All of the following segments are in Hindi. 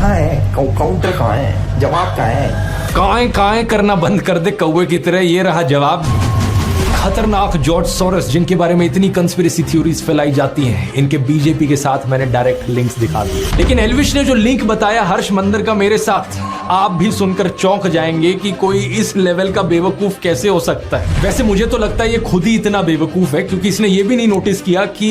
कहाँ है काउंटर, कहाँ है जवाब, कहाँ है? काएं करना बंद कर दे कौवे की तरह, ये रहा जवाब। खतरनाक जॉर्ज सोरोस, जिनके बारे में इतनी कंस्पिरेसी थ्योरीज फैलाई जाती हैं, इनके बीजेपी के साथ मैंने डायरेक्ट लिंक्स दिखा दिए। लेकिन एल्विश ने जो लिंक बताया हर्ष मंदर का मेरे साथ, आप भी सुनकर चौंक जाएंगे कि कोई इस लेवल का बेवकूफ कैसे हो सकता है। वैसे मुझे तो लगता है ये खुद ही इतना बेवकूफ है, क्योंकि इसने ये भी नहीं नोटिस किया कि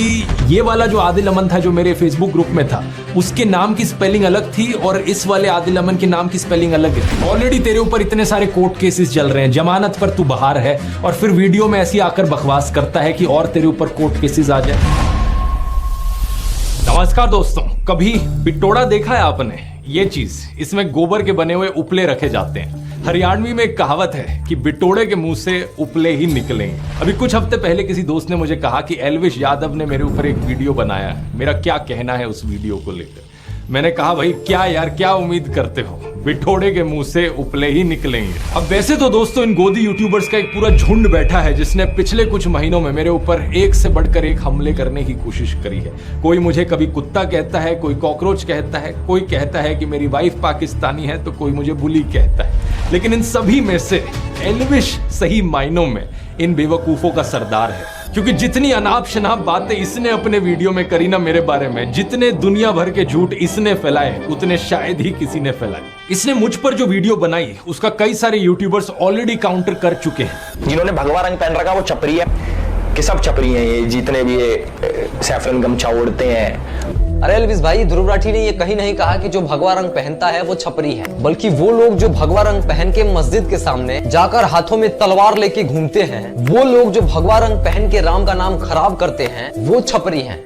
ये वाला जो आदिल अमन था जो मेरे फेसबुक ग्रुप में था, उसके नाम की स्पेलिंग अलग थी और इस वाले आदिल अमन के नाम की स्पेलिंग अलग है। ऑलरेडी तेरे ऊपर इतने सारे कोर्ट केसेस चल रहे हैं, जमानत पर तू बाहर है, और फिर वीडियो में ऐसी आकर बकवास करता है कि और तेरे ऊपर कोर्ट केसेस आ जाए। नमस्कार दोस्तों, कभी बिटोड़ा देखा है आपने? ये चीज, इसमें गोबर के बने हुए उपले रखे जाते हैं। हरियाणवी में एक कहावत है कि बिटोड़े के मुंह से उपले ही निकलेंगे। अभी कुछ हफ्ते पहले किसी दोस्त ने मुझे कहा कि एल्विश यादव ने मेरे ऊपर एक वीडियो बनाया है, मेरा क्या कहना है उस वीडियो को लेकर। मैंने कहा भाई क्या यार, क्या उम्मीद करते हो, बिटोड़े के मुंह से उपले ही निकलेंगे। अब वैसे तो दोस्तों इन गोदी यूट्यूबर्स का एक पूरा झुंड बैठा है जिसने पिछले कुछ महीनों में मेरे ऊपर एक से बढ़कर एक हमले करने की कोशिश करी है। कोई मुझे कभी कुत्ता कहता है, कोई कॉकरोच कहता है, कोई कहता है कि मेरी वाइफ पाकिस्तानी है, तो कोई मुझे बुली कहता है। लेकिन इन सभी में से एल्विश सही मायनों में इन बेवकूफों का सरदार है, क्योंकि जितनी अनाप शनाप बातें इसने अपने वीडियो में करी ना मेरे बारे में, जितने दुनिया भर के झूठ इसने फैलाए, उतने शायद ही किसी ने फैलाए। इसने मुझ पर जो वीडियो बनाई उसका कई सारे यूट्यूबर्स ऑलरेडी काउंटर कर चुके हैं। जिन्होंने भगवा रंग पहन रखा वो छपरी है, कि सब छपरी हैं ये, जितने भी ये सैफरन गमछा ओढ़ते हैं। अरे एल्विश भाई, ध्रुव राठी ने ये कहीं नहीं कहा कि जो भगवा रंग पहनता है वो छपरी है, बल्कि वो लोग जो भगवा रंग पहन के मस्जिद के सामने जाकर हाथों में तलवार लेके घूमते हैं, वो लोग जो भगवा रंग पहन के राम का नाम खराब करते हैं, वो छपरी हैं।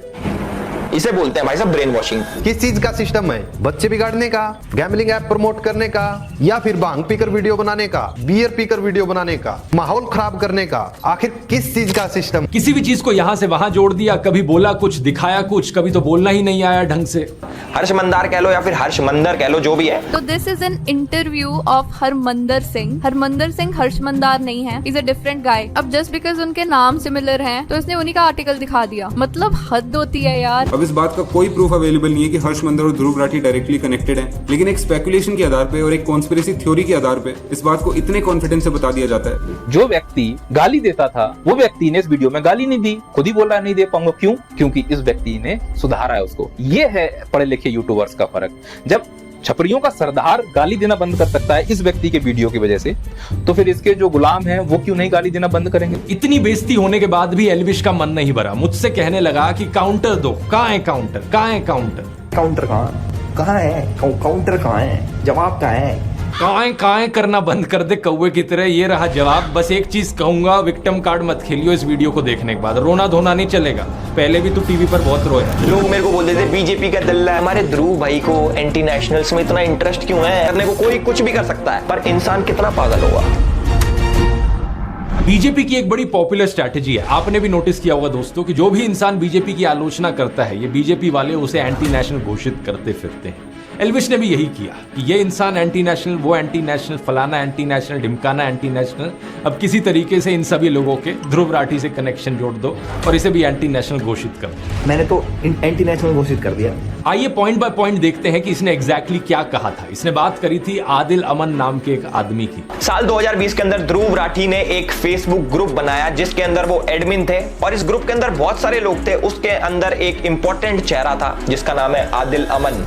इसे बोलते हैं भाई साहब ब्रेन वॉशिंग। किस चीज का सिस्टम है? बच्चे बिगाड़ने का, गैम्बलिंग ऐप प्रमोट करने का, या फिर भांग पीकर वीडियो बनाने का, बियर पीकर वीडियो बनाने का, माहौल खराब करने का? आखिर किस चीज का सिस्टम? किसी भी चीज को यहाँ से वहां जोड़ दिया, कभी बोला कुछ, दिखाया कुछ, कभी तो बोलना ही नहीं आया ढंग से। हर्ष मंदार कह लो या फिर हर्ष मंदर कह लो, जो भी है। तो this is an interview of Harmandar Singh. Harmandar Singh Harsh Mandar नहीं है, इज अ डिफरेंट गाय। अब जस्ट बिकॉज उनके नाम सिमिलर हैं तो इसने उन्हीं का आर्टिकल दिखा दिया, मतलब हद होती है यार। अब इस बात का कोई प्रूफ अवेलेबल नहीं है कि हर्ष मंदर और ध्रुव राठी डायरेक्टली कनेक्टेड हैं, लेकिन एक स्पेकुलेशन के आधार पे और एक कॉन्स्पिरेसी थ्योरी के आधार पे इस बात को इतने कॉन्फिडेंस से बता दिया जाता है। जो व्यक्ति गाली देता था वो व्यक्ति ने इस वीडियो में गाली नहीं दी, खुद ही बोल रहा है नहीं दे पाऊंगा। क्यों? क्योंकि इस व्यक्ति ने सुधारा है उसको। ये है पढ़े लिखे यूट्यूबर्स का फर्क। जब छपरियों का सरदार गाली देना बंद कर सकता है इस व्यक्ति के वीडियो की वजह से, तो फिर इसके जो गुलाम हैं वो क्यों नहीं गाली देना बंद करेंगे? इतनी बेइज्जती होने के बाद भी एल्विश का मन नहीं भरा, मुझसे कहने लगा कि काउंटर दो। कहाँ है काउंटर, कहाँ है काउंटर? काउंटर कहाँ है काउंटर, कहाँ है जवाब, कहाँ है? काएं करना बंद कर दे कौवे की तरह, ये रहा जवाब। बस एक चीज कहूंगा, विक्टिम कार्ड मत खेलियो इस वीडियो को देखने के बाद, रोना धोना नहीं चलेगा। पहले भी तू टीवी पर बहुत रोया। लोग मेरे को बोलते थे बीजेपी का दल्ला है। हमारे ध्रुव भाई को एंटी नेशनल्स में इतना इंटरेस्ट क्यों है? करने को कोई कुछ भी कर सकता है, पर इंसान कितना पागल होगा। बीजेपी की एक बड़ी पॉपुलर स्ट्रैटेजी है, आपने भी नोटिस किया होगा दोस्तों, कि जो भी इंसान बीजेपी की आलोचना करता है, ये बीजेपी वाले उसे एंटी नेशनल घोषित करते फिरते हैं। एल्विश ने भी यही किया कि ये इंसान एंटी नेशनल, वो एंटी नेशनल, फलाना एंटी नेशनल, ढिमकाना एंटी नेशनल। अब किसी तरीके से इन सभी लोगों के ध्रुव राठी से कनेक्शन जोड़ दो और इसे भी एंटी नेशनल घोषित कर दो। मैंने तो एंटी नेशनल घोषित कर दिया। आइए पॉइंट बाय पॉइंट देखते हैं कि इसने एग्जैक्टली क्या कहा था। इसने बात करी थी आदिल अमन नाम के एक आदमी की। साल 2020 के अंदर ध्रुव राठी ने एक फेसबुक ग्रुप बनाया जिसके अंदर वो एडमिन थे, और इस ग्रुप के अंदर बहुत सारे लोग थे। उसके अंदर एक इंपॉर्टेंट चेहरा था जिसका नाम है आदिल अमन।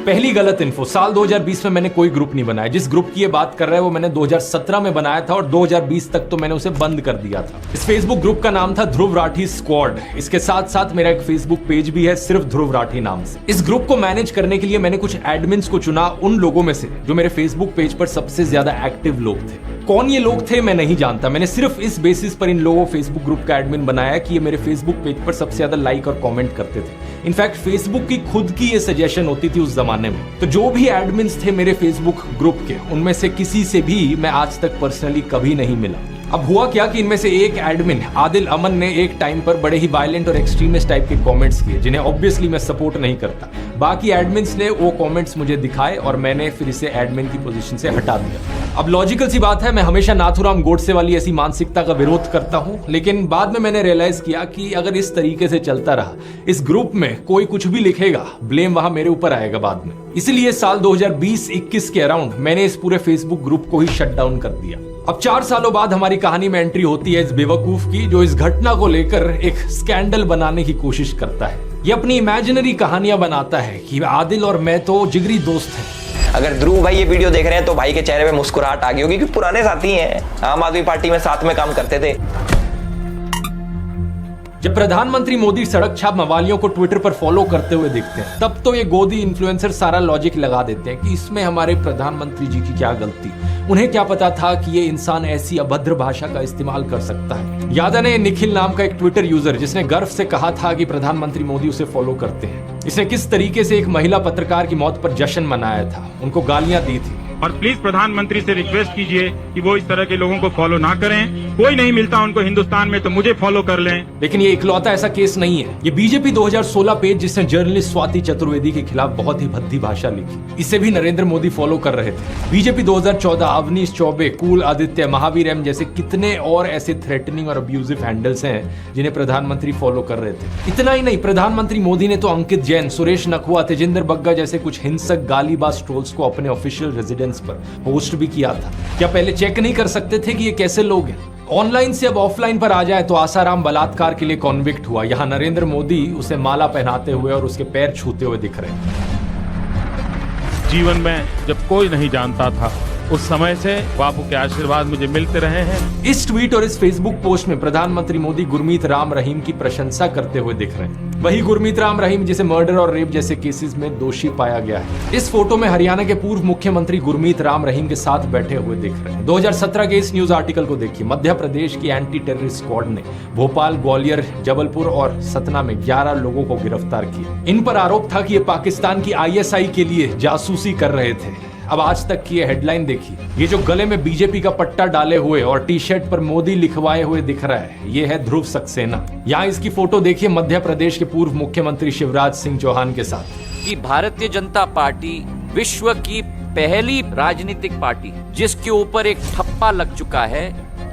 पहली गलत इन्फो, साल 2020 में मैंने कोई ग्रुप नहीं बनाया। जिस ग्रुप की ये बात कर रहा है वो मैंने 2017 में बनाया था और 2020 तक तो मैंने उसे बंद कर दिया था। इस फेसबुक ग्रुप का नाम था ध्रुव राठी स्क्वाड। इसके साथ साथ मेरा एक फेसबुक पेज भी है सिर्फ ध्रुव राठी नाम से। इस ग्रुप को मैनेज करने के लिए मैंने कुछ एडमिन्स को चुना, उन लोगों में से जो मेरे फेसबुक पेज पर सबसे ज्यादा एक्टिव लोग थे। कौन ये लोग थे मैं नहीं जानता, मैंने सिर्फ इस बेसिस पर इन लोगों फेसबुक ग्रुप का एडमिन बनाया कि ये मेरे फेसबुक पेज पर सबसे ज्यादा लाइक और कमेंट करते थे। इनफैक्ट फेसबुक की खुद की ये सजेशन होती थी उस जमाने में। तो जो भी एडमिन्स थे मेरे फेसबुक ग्रुप के, उनमें से किसी से भी मैं आज तक पर्सनली कभी नहीं मिला। अब हुआ क्या कि इनमें से एक एडमिन आदिल अमन ने एक टाइम पर बड़े ही वायलेंट और एक्सट्रीमिस्ट टाइप के कमेंट्स किए जिन्हें ऑब्वियसली मैं सपोर्ट नहीं करता। बाकी एडमिन्स ने वो कमेंट्स मुझे दिखाए और मैंने फिर इसे एडमिन की पोजीशन से हटा दिया। अब लॉजिकल सी बात है, मैं हमेशा नाथूराम गोडसे वाली ऐसी मानसिकता का विरोध करता हूं, लेकिन बाद में मैंने रियलाइज किया कि अगर इस तरीके से चलता रहा, इस ग्रुप में कोई कुछ भी लिखेगा, ब्लेम वहां मेरे ऊपर आएगा बाद में। इसलिए साल 2020-21 के अराउंड मैंने इस पूरे फेसबुक ग्रुप को ही शट डाउन कर दिया। अब 4 सालों बाद हमारी कहानी में एंट्री होती है इस बेवकूफ की, जो इस घटना को लेकर एक स्कैंडल बनाने की कोशिश करता है। ये अपनी इमेजिनरी कहानियां बनाता है कि आदिल और मैं तो जिगरी दोस्त हैं। अगर ध्रुव भाई ये वीडियो देख रहे हैं तो भाई के चेहरे पे मुस्कुराहट आ गई होगी, क्योंकि पुराने साथी हैं, आम आदमी पार्टी में साथ में काम करते थे। जब प्रधानमंत्री मोदी सड़क छाप मवालियों को ट्विटर पर फॉलो करते हुए दिखते हैं, तब तो ये गोदी इन्फ्लुएंसर सारा लॉजिक लगा देते हैं कि इसमें हमारे प्रधानमंत्री जी की क्या गलती। उन्हें क्या पता था कि ये इंसान ऐसी अभद्र भाषा का इस्तेमाल कर सकता है। याद है निखिल नाम का एक ट्विटर यूजर जिसने गर्व से कहा था कि प्रधानमंत्री मोदी उसे फॉलो करते हैं। इसने किस तरीके से एक महिला पत्रकार की मौत पर जश्न मनाया था, उनको गालियां दी थी। और प्लीज प्रधानमंत्री से रिक्वेस्ट कीजिए कि वो इस तरह के लोगों को फॉलो ना करें। कोई नहीं मिलता उनको हिंदुस्तान में तो मुझे फॉलो कर लें। लेकिन ये इकलौता ऐसा केस नहीं है। ये बीजेपी 2016 पेज जिसने जर्नलिस्ट स्वाति चतुर्वेदी के खिलाफ बहुत ही भद्दी भाषा लिखी, इसे भी नरेंद्र मोदी फॉलो कर रहे थे। बीजेपी 2014 अवनीश चौबे, कुल आदित्य, महावीर एम जैसे कितने और ऐसे थ्रेटनिंग और अब्यूजिव हैंडल्स हैं जिन्हें प्रधानमंत्री फॉलो कर रहे थे। इतना ही नहीं, प्रधानमंत्री मोदी ने तो अंकित जैन, सुरेश नकवा, तेजिंदर बग्गा जैसे कुछ हिंसक गालीबाज ट्रोल्स को अपने ऑफिशियल रेजिडेंस पर पोस्ट भी किया था। क्या पहले चेक नहीं कर सकते थे कि ये कैसे लोग हैं? ऑनलाइन से अब ऑफलाइन पर आ जाए तो आसाराम बलात्कार के लिए कॉन्विक्ट हुआ, यहाँ नरेंद्र मोदी उसे माला पहनाते हुए और उसके पैर छूते हुए दिख रहे हैं। जीवन में जब कोई नहीं जानता था, उस समय से बापू के आशीर्वाद मुझे मिलते रहे हैं। इस ट्वीट और इस फेसबुक पोस्ट में प्रधानमंत्री मोदी गुरमीत राम रहीम की प्रशंसा करते हुए दिख रहे हैं। वही गुरमीत राम रहीम जिसे मर्डर और रेप जैसे केसेस में दोषी पाया गया है। इस फोटो में हरियाणा के पूर्व मुख्यमंत्री गुरमीत राम रहीम के साथ बैठे हुए दिख रहे हैं। 2017 के इस न्यूज आर्टिकल को देखिए। मध्य प्रदेश की एंटी टेररिस्ट स्क्वाड ने भोपाल, ग्वालियर, जबलपुर और सतना में 11 लोगों को गिरफ्तार किया। इन पर आरोप था कि ये पाकिस्तान की ISI के लिए जासूसी कर रहे थे। अब आज तक की ये हेडलाइन देखिए। ये जो गले में बीजेपी का पट्टा डाले हुए और टी-शर्ट पर मोदी लिखवाए हुए दिख रहा है, ये है ध्रुव सक्सेना। यहाँ इसकी फोटो देखिए मध्य प्रदेश के पूर्व मुख्यमंत्री शिवराज सिंह चौहान के साथ। कि भारतीय जनता पार्टी विश्व की पहली राजनीतिक पार्टी जिसके ऊपर एक ठप्पा लग चुका है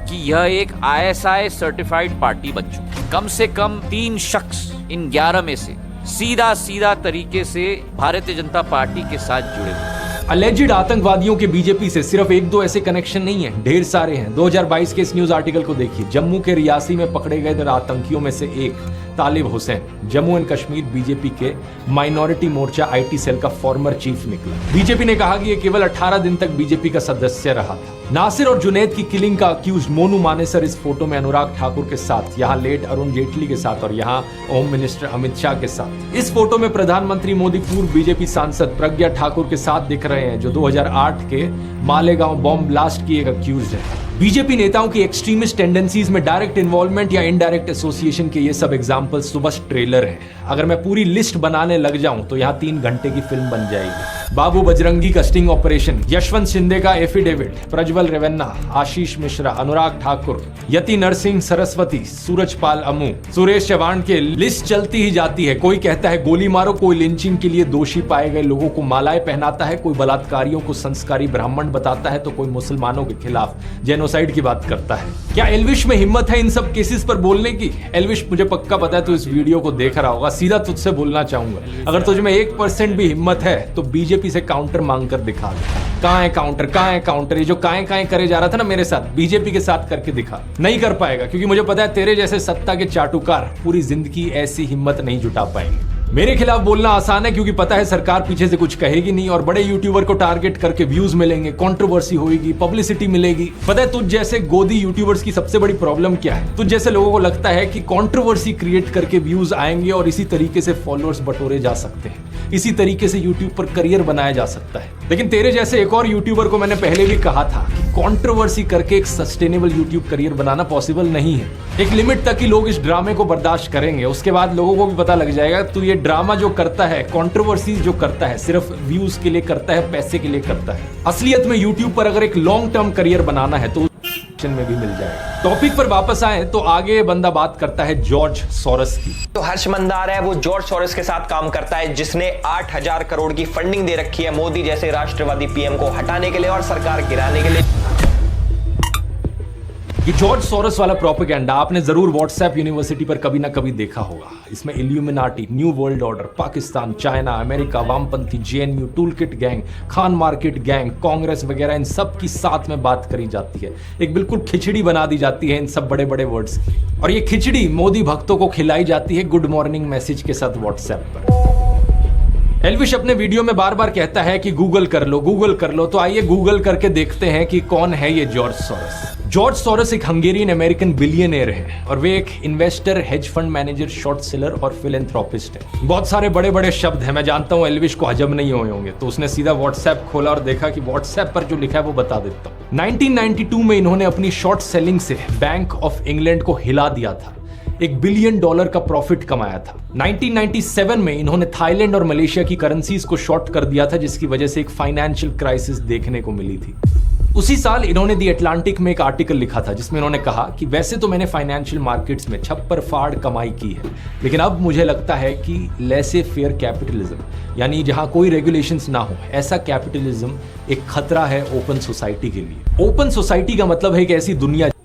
कि यह एक ISI सर्टिफाइड पार्टी बन चुकी है। कम से कम 3 शख्स इन 11 में से सीधा तरीके से भारतीय जनता पार्टी के साथ जुड़े हुए। अलेजिड आतंकवादियों के बीजेपी से सिर्फ 1-2 ऐसे कनेक्शन नहीं है, ढेर सारे हैं। 2022 के इस न्यूज आर्टिकल को देखिए। जम्मू के रियासी में पकड़े गए आतंकियों में से एक तालिब हुसैन जम्मू एंड कश्मीर बीजेपी के माइनॉरिटी मोर्चा IT सेल का फॉर्मर चीफ निकला। बीजेपी ने कहा कि ये केवल 18 दिन तक बीजेपी का सदस्य रहा था। नासिर और जुनैद की किलिंग का अक्यूज मोनू मानेसर इस फोटो में अनुराग ठाकुर के साथ, यहाँ लेट अरुण जेटली के साथ और यहाँ होम मिनिस्टर अमित शाह के साथ। इस फोटो में प्रधानमंत्री मोदी पूर्व बीजेपी सांसद प्रज्ञा ठाकुर के साथ दिख रहे हैं, जो 2008 के मालेगांव बॉम्ब ब्लास्ट की एक अक्यूज है। बीजेपी नेताओं की एक्सट्रीमिस्ट टेंडेंसीज में डायरेक्ट इन्वॉल्वमेंट या इनडायरेक्ट एसोसिएशन के ये सब एग्जांपल्स तो बस ट्रेलर हैं। अगर मैं पूरी लिस्ट बनाने लग जाऊं तो यहाँ 3 घंटे की फिल्म बन जाएगी। बाबू बजरंगी का स्टिंग ऑपरेशन, यशवंत शिंदे का एफिडेविट, प्रज्वल रेवन्ना, आशीष मिश्रा, अनुराग ठाकुर, यति नरसिंह सरस्वती, सूरजपाल अमू, सुरेश चौहान के लिस्ट चलती ही जाती है। कोई कहता है गोली मारो, कोई लिंचिंग के लिए दोषी पाए गए लोगों को मालाएं पहनाता है, कोई बलात्कारियों को संस्कारी ब्राह्मण बताता है, तो कोई मुसलमानों के खिलाफ जेनोसाइड की बात करता है। क्या एल्विश में हिम्मत है इन सब केसेस पर बोलने की? एल्विश, मुझे पक्का पता है तो इस वीडियो को देख रहा होगा। सीधा तुझसे बोलना चाहूंगा, अगर तुझ में 1% भी हिम्मत है तो बीजेपी से काउंटर मांग कर दिखा दे। कहां है काउंटर, कहां है काउंटर? ये जो काएं करे जा रहा था ना मेरे साथ, बीजेपी के साथ करके दिखा। नहीं कर पाएगा, क्योंकि मुझे पता है तेरे जैसे सत्ता के चाटुकार पूरी जिंदगी ऐसी हिम्मत नहीं जुटा पाएंगे। मेरे खिलाफ बोलना आसान है क्योंकि पता है सरकार पीछे से कुछ कहेगी नहीं और बड़े यूट्यूबर को टारगेट करके व्यूज मिलेंगे, कंट्रोवर्सी होगी, पब्लिसिटी मिलेगी। पता है तुझ जैसे गोदी यूट्यूबर्स की सबसे बड़ी प्रॉब्लम क्या है? तुझ जैसे लोगों को लगता है कि कंट्रोवर्सी क्रिएट करके व्यूज आएंगे और इसी तरीके से फॉलोअर्स बटोरे जा सकते हैं, इसी तरीके से यूट्यूब पर करियर बनाया जा सकता है। लेकिन तेरे जैसे एक और यूट्यूबर को मैंने पहले भी कहा था कि कंट्रोवर्सी करके एक सस्टेनेबल यूट्यूब करियर बनाना पॉसिबल नहीं है। एक लिमिट तक ही लोग इस ड्रामे को बर्दाश्त करेंगे, उसके बाद लोगों को भी पता लग जाएगा तू ये ड्रामा जो करता है, कंट्रोवर्सी जो करता है, सिर्फ व्यूज के लिए करता है, पैसे के लिए करता है। असलियत में यूट्यूब पर अगर एक लॉन्ग टर्म करियर बनाना है तो में भी मिल जाएगा। टॉपिक पर वापस आए तो आगे बंदा बात करता है जॉर्ज सोरस की। तो हर्ष मंदार है वो जॉर्ज सोरस के साथ काम करता है, जिसने 8,000 करोड़ की फंडिंग दे रखी है मोदी जैसे राष्ट्रवादी पीएम को हटाने के लिए और सरकार गिराने के लिए। ये जॉर्ज सोरस वाला प्रोपेगेंडा आपने जरूर व्हाट्सएप यूनिवर्सिटी पर कभी ना कभी देखा होगा। इसमें Illuminati, new world order, Pakistan, China, America, वामपंथी, JNU, toolkit gang, Khan Market gang, Congress वगैरह इन सब की साथ में बात करी जाती है। एक बिल्कुल खिचड़ी बना दी जाती है इन सब बड़े बड़े वर्ड्स की, और ये खिचड़ी मोदी भक्तों को खिलाई जाती है गुड मॉर्निंग मैसेज के साथ व्हाट्सएप पर। एल्विश अपने वीडियो में बार बार कहता है कि गूगल कर लो, गूगल कर लो। तो आइए गूगल करके देखते हैं कि कौन है ये जॉर्ज सोरस। जॉर्ज सोरस एक हंगेरियन अमेरिकन बिलियनियर है और वे एक investor, hedge fund manager, short seller और फिलेंथ्रोपिस्ट है। बहुत सारे बड़े बड़े शब्द हैं, मैं जानता हूं एल्विश को हजम नहीं हुए होंगे, तो उसने सीधा व्हाट्सएप खोला और देखा कि व्हाट्सएप पर जो लिखा है वो बता देता हूं। 1992 में इन्होंने अपनी शॉर्ट सेलिंग से बैंक ऑफ इंग्लैंड को हिला दिया था, $1 बिलियन का प्रॉफिट कमाया था। 1997 में इन्होंने थाईलैंड और मलेशिया की करेंसीज को शॉर्ट कर दिया था, जिसकी वजह से एक फाइनेंशियल क्राइसिस देखने को मिली थी। उसी साल इन्होंने दी अटलांटिक में एक आर्टिकल लिखा था जिसमें इन्होंने कहा कि वैसे तो मैंने फाइनेंशियल मार्केट्स में छप्पर फाड़ कमाई की है, लेकिन अब मुझे लगता है कि लेसे फेयर कैपिटलिज्म, यानी जहां कोई रेगुलेशंस ना हो, ऐसा कैपिटलिज्म एक खतरा है ओपन सोसाइटी के लिए। ओपन सोसाइटी का मतलब है एक ऐसी दुनिया